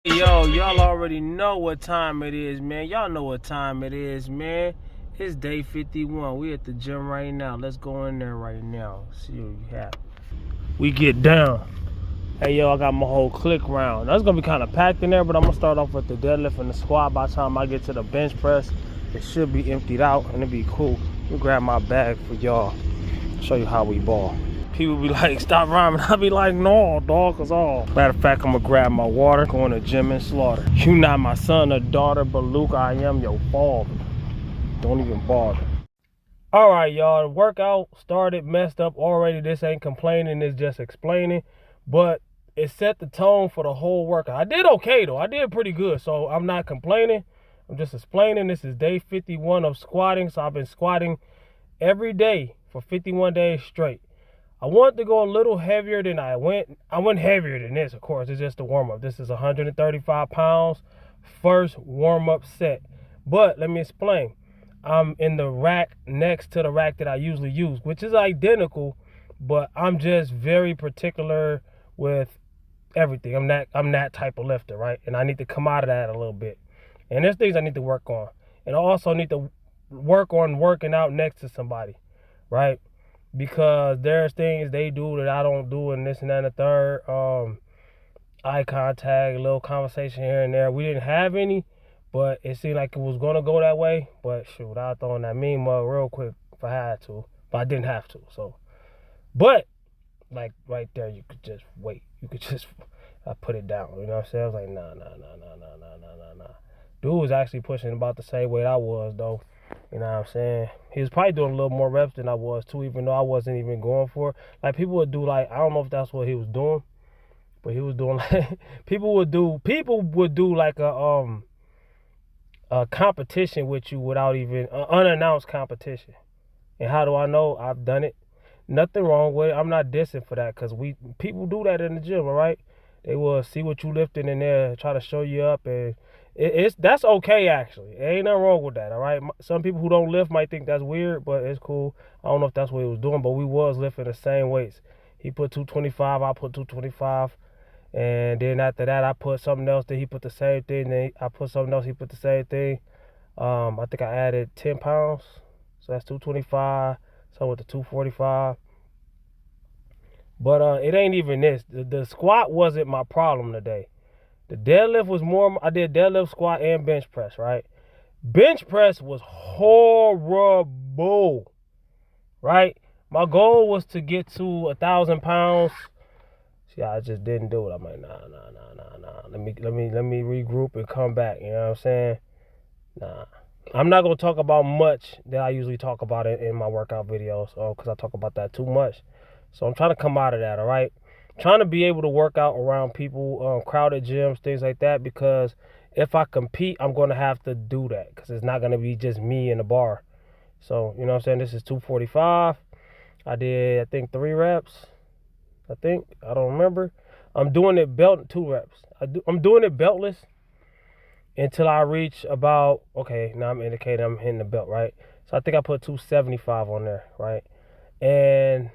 Yo, y'all already know what time it is, man. Y'all know what time it is, man. It's day 51. We at the gym right now. Let's go in there right now. See what we have. We get down. Hey, yo, I got my whole click round. That's going to be kind of packed in there, but I'm going to start off with the deadlift and the squat. By the time I get to the bench press, it should be emptied out, and it'll be cool. Let me grab my bag for y'all. Show you how we ball. People be like, stop rhyming. I be like, no, dog, cause all. Matter of fact, I'm gonna grab my water, go in the gym and slaughter. You not my son or daughter, but Luke, I am your father. Don't even bother. All right, y'all, the workout started messed up already. This ain't complaining, it's just explaining. But it set the tone for the whole workout. I did okay, though. I did pretty good, so I'm not complaining. I'm just explaining. This is day 51 of squatting, so I've been squatting every day for 51 days straight. I wanted to go a little heavier than I went. I went heavier than this, of course. It's just a warm-up. This is 135 pounds, first warm-up set. But let me explain. I'm in the rack next to the rack that I usually use, which is identical, but I'm just very particular with everything. I'm that type of lifter, right? And I need to come out of that a little bit. And there's things I need to work on. And I also need to work on working out next to somebody, right? Because there's things they do that I don't do, and this and that and the third. Eye contact, a little conversation here and there. We didn't have any, but it seemed like it was going to go that way. But shoot, I was throwing that meme mug real quick if I had to. But I didn't have to. So, but, like, right there, you could just wait. You could just, I put it down. You know what I'm saying? I was like, nah. Dude was actually pushing about the same weight I was, though. You know what I'm saying? He was probably doing a little more reps than I was, too, even though I wasn't even going for it. Like, people would do, like, I don't know if that's what he was doing, but he was doing, like, people would do, like, a competition with you without even, unannounced competition. And how do I know? I've done it. Nothing wrong with it. I'm not dissing for that, because people do that in the gym, all right? They will see what you lifting in there, try to show you up, and that's okay, actually. It ain't nothing wrong with that, all right? Some people who don't lift might think that's weird, but it's cool. I don't know if that's what he was doing, but we was lifting the same weights. He put 225, I put 225, and then after that, I put something else, then he put the same thing, then I put something else, he put the same thing. I think I added 10 pounds, so that's 225, so with the 245. But it ain't even this. The squat wasn't my problem today. The deadlift was more, I did deadlift, squat, and bench press, right? Bench press was horrible, right? My goal was to get to 1,000 pounds. See, I just didn't do it. I'm like, nah. Let me regroup and come back. You know what I'm saying? Nah. I'm not gonna talk about much that I usually talk about in my workout videos, because I talk about that too much. So I'm trying to come out of that, all right? Trying to be able to work out around people, crowded gyms, things like that, because if I compete, I'm going to have to do that, because it's not going to be just me in the bar. So, you know what I'm saying? This is 245. I did, I think, 3 reps. I don't remember. I'm doing it 2 reps. I'm doing it beltless until I reach about, okay, now I'm indicating I'm hitting the belt, right? So I think I put 275 on there, right? And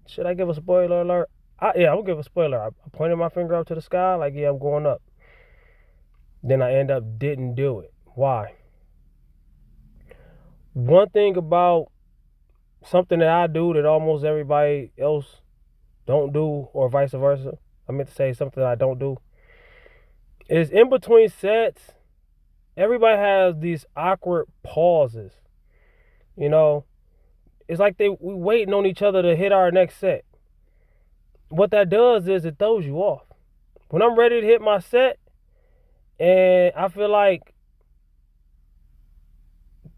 should I give a spoiler alert? I'm going to give a spoiler. I pointed my finger up to the sky like, yeah, I'm going up. Then I end up didn't do it. Why? One thing about something that I do that almost everybody else don't do, or vice versa, I meant to say something that I don't do, is in between sets, everybody has these awkward pauses. You know, it's like we waiting on each other to hit our next set. What that does is it throws you off. When I'm ready to hit my set and I feel like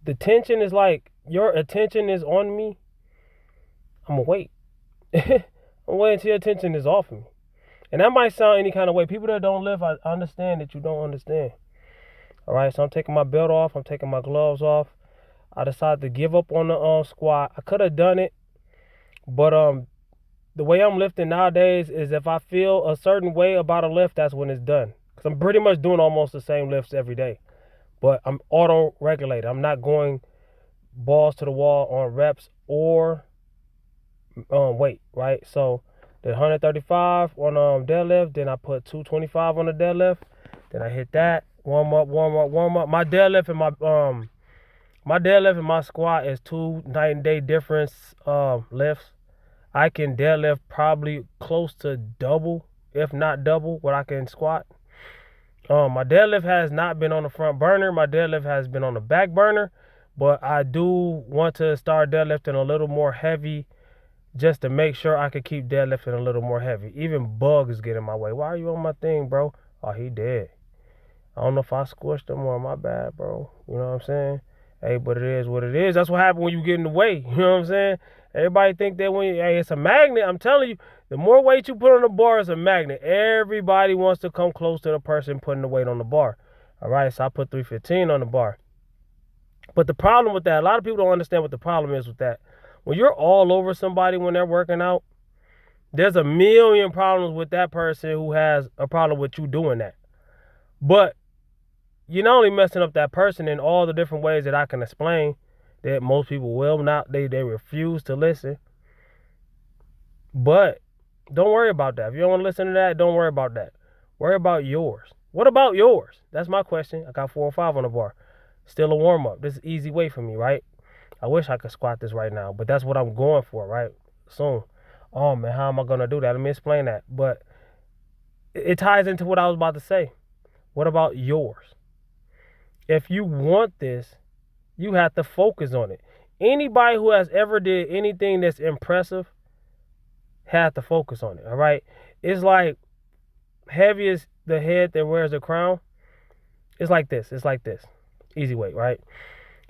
the tension is like, your attention is on me, I'm gonna wait. I'm waiting until your attention is off me. And that might sound any kind of way. People that don't lift, I understand that you don't understand. All right, so I'm taking my belt off. I'm taking my gloves off. I decided to give up on the squat. I could have done it, but the way I'm lifting nowadays is if I feel a certain way about a lift, that's when it's done. Because I'm pretty much doing almost the same lifts every day. But I'm auto-regulated. I'm not going balls to the wall on reps or weight, right? So the 135 on deadlift, then I put 225 on the deadlift. Then I hit that. Warm up. My deadlift and my squat is 2 night and day difference lifts. I can deadlift probably close to double, if not double, what I can squat. My deadlift has not been on the front burner. My deadlift has been on the back burner. But I do want to start deadlifting a little more heavy just to make sure I can keep deadlifting a little more heavy. Even bugs get in my way. Why are you on my thing, bro? Oh, he dead. I don't know if I squished him or my bad, bro. You know what I'm saying? Hey, but it is what it is. That's what happens when you get in the way. You know what I'm saying? Everybody think that hey, it's a magnet. I'm telling you, the more weight you put on the bar, it's a magnet. Everybody wants to come close to the person putting the weight on the bar. All right, so I put 315 on the bar. But the problem with that, a lot of people don't understand what the problem is with that. When you're all over somebody when they're working out, there's a million problems with that person who has a problem with you doing that. But you're not only messing up that person in all the different ways that I can explain that most people will not, they refuse to listen. But don't worry about that. If you don't want to listen to that, don't worry about that. Worry about yours. What about yours? That's my question. I got 405 on the bar. Still a warm-up. This is an easy way for me, right? I wish I could squat this right now, but that's what I'm going for, right? Soon. Oh, man, how am I going to do that? Let me explain that. But it ties into what I was about to say. What about yours? If you want this, you have to focus on it. Anybody who has ever did anything that's impressive have to focus on it, all right? It's like heavy as the head that wears the crown. It's like this. It's like this. Easy weight, right?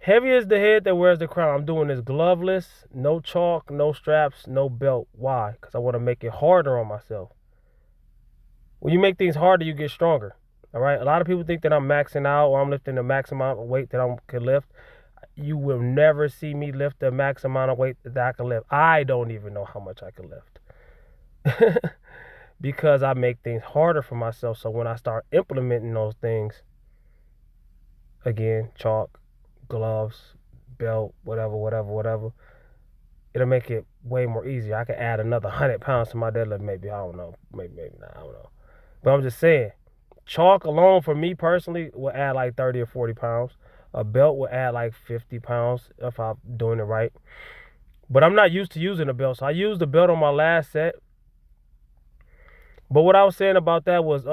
Heavy as the head that wears the crown. I'm doing this gloveless, no chalk, no straps, no belt. Why? Because I want to make it harder on myself. When you make things harder, you get stronger. All right? A lot of people think that I'm maxing out or I'm lifting the max amount of weight that I can lift. You will never see me lift the max amount of weight that I can lift. I don't even know how much I can lift. Because I make things harder for myself. So when I start implementing those things, again, chalk, gloves, belt, whatever, it'll make it way more easier. I can add another 100 pounds to my deadlift, maybe. I don't know. Maybe not. I don't know. But I'm just saying, chalk alone for me personally will add like 30 or 40 pounds. A belt will add like 50 pounds if I'm doing it right. But I'm not used to using a belt. So I used the belt on my last set. But what I was saying about that was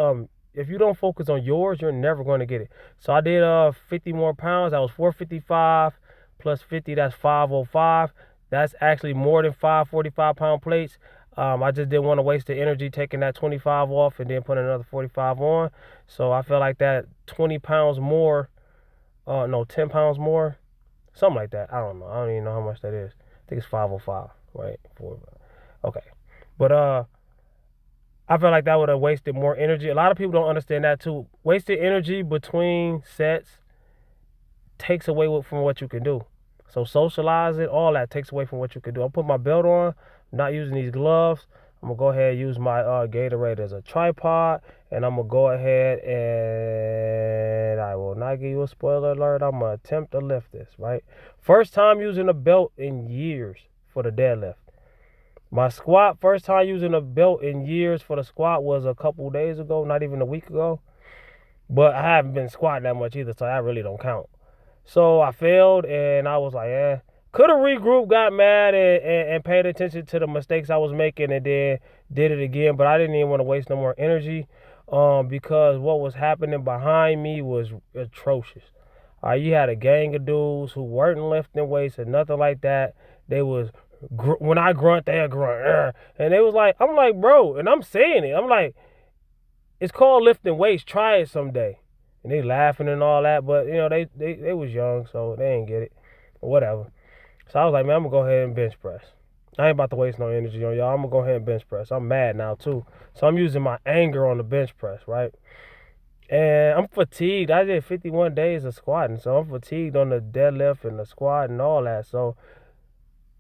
if you don't focus on yours, you're never going to get it. So I did 50 more pounds. That was 455 plus 50. That's 505. That's actually more than 5 45-pound plates. I just didn't want to waste the energy taking that 25 off and then putting another 45 on. So I felt like that 20 pounds more, 10 pounds more, something like that. I don't know. I don't even know how much that is. I think it's 505, right? Okay. But I feel like that would have wasted more energy. A lot of people don't understand that too. Wasted energy between sets takes away from what you can do. So socializing, all that takes away from what you can do. I'll put my belt on, I'm not using these gloves. I'm going to go ahead and use my Gatorade as a tripod. And I'm going to go ahead and I will not give you a spoiler alert. I'm going to attempt to lift this, right? First time using a belt in years for the deadlift. My squat, first time using a belt in years for the squat was a couple days ago, not even a week ago. But I haven't been squatting that much either, so that really don't count. So I failed, and I was like, Could have regrouped, got mad, and paid attention to the mistakes I was making, and then did it again. But I didn't even want to waste no more energy because what was happening behind me was atrocious. You had a gang of dudes who weren't lifting weights or nothing like that. They was... when I grunt, they'll grunt. And they was like, I'm like, bro, and I'm saying it. I'm like, it's called lifting weights. Try it someday. And they laughing and all that, but, you know, they was young, so they ain't get it. Or whatever. So I was like, man, I'm going to go ahead and bench press. I ain't about to waste no energy on y'all. I'm going to go ahead and bench press. I'm mad now, too. So I'm using my anger on the bench press, right? And I'm fatigued. I did 51 days of squatting, so I'm fatigued on the deadlift and the squat and all that. So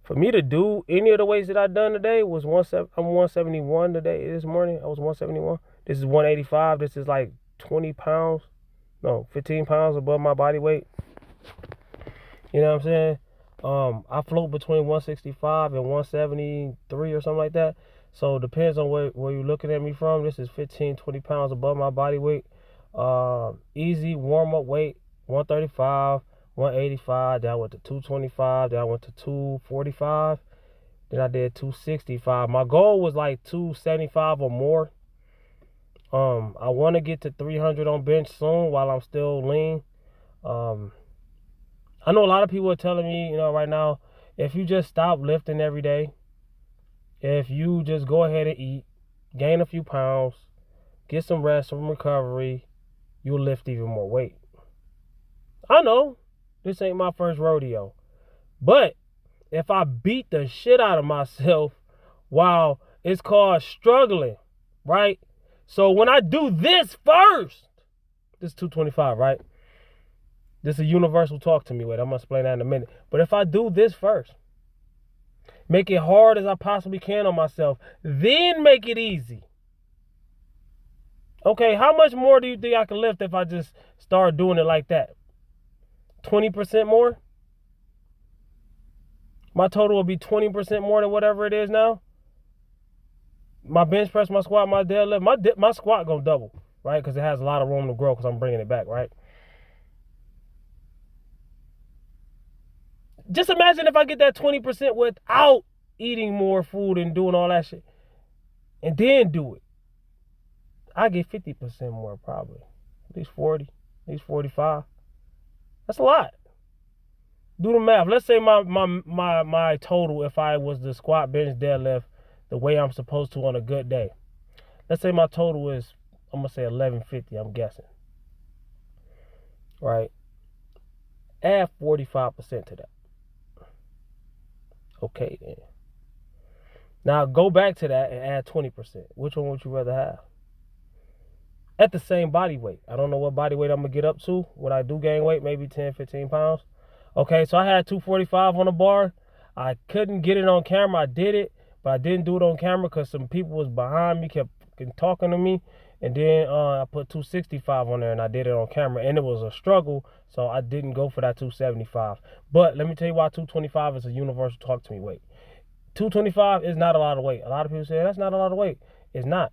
for me to do any of the weights that I done today was I'm 171 today. This morning I was 171. This is 185. This is like 15 pounds above my body weight. You know what I'm saying? I float between 165 and 173 or something like that. So it depends on where you're looking at me from. This is 15, 20 pounds above my body weight. Easy warm-up weight, 135, 185. Then I went to 225. Then I went to 245. Then I did 265. My goal was like 275 or more. I want to get to 300 on bench soon while I'm still lean. I know a lot of people are telling me, right now, if you just stop lifting every day, if you just go ahead and eat, gain a few pounds, get some rest, some recovery, you'll lift even more weight. I know this ain't my first rodeo, but if I beat the shit out of myself while it's called struggling, right? So when I do this first, this is 225, right? This is a universal talk to me. Wait, I'm going to explain that in a minute. But if I do this first, make it hard as I possibly can on myself, then make it easy. Okay, how much more do you think I can lift if I just start doing it like that? 20% more? My total will be 20% more than whatever it is now. My bench press, my squat, my deadlift, my squat gonna double, right? Because it has a lot of room to grow because I'm bringing it back, right? Just imagine if I get that 20% without eating more food and doing all that shit. And then do it. I get 50% more probably. At least 40, at least 45. That's a lot. Do the math. Let's say my total, if I was to squat, bench, deadlift the way I'm supposed to on a good day. Let's say my total is, I'm going to say 1150, I'm guessing. Right? Add 45% to that. Okay, then. Now go back to that and add 20%. Which one would you rather have? At the same body weight. I don't know what body weight I'm going to get up to when I do gain weight, maybe 10, 15 pounds. Okay, so I had 245 on the bar. I couldn't get it on camera. I did it, but I didn't do it on camera because some people was behind me, kept talking to me. And then I put 265 on there and I did it on camera. And it was a struggle, so I didn't go for that 275. But let me tell you why 225 is a universal talk to me weight. 225 is not a lot of weight. A lot of people say that's not a lot of weight. It's not.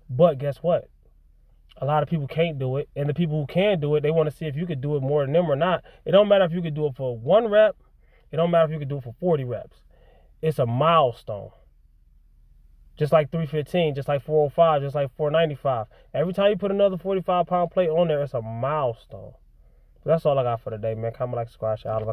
But guess what? A lot of people can't do it. And the people who can do it, they want to see if you could do it more than them or not. It don't matter if you could do it for 1 rep. It don't matter if you could do it for 40 reps. It's a milestone. Just like 315, just like 405, just like 495. Every time you put another 45-pound plate on there, it's a milestone. That's all I got for today, man. Comment, like, subscribe, share, all of